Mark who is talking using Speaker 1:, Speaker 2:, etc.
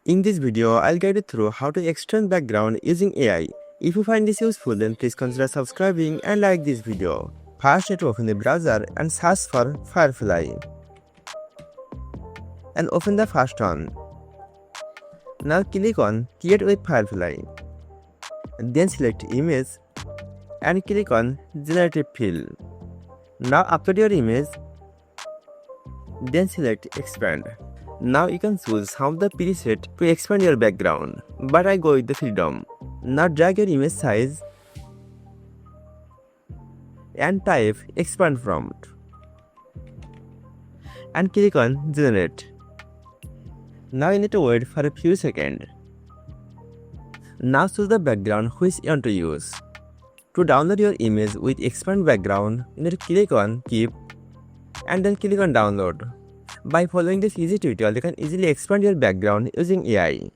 Speaker 1: In this video, I'll guide you through how to extend background using AI. If you find this useful, then please consider subscribing and like this video. First, you need to open the browser and search for Firefly. And open the first one. Now click on Create with Firefly. Then select Image and click on Generative Fill. Now upload your image. Then select Expand. Now you can choose some of the preset to expand your background, but I go with the freedom. Now drag your image size and type expand prompt and click on generate. Now you need to wait for a few seconds. Now choose the background which you want to use. To download your image with expand background, you need to click on keep and then click on download. By following this easy tutorial, you can easily expand your background using AI.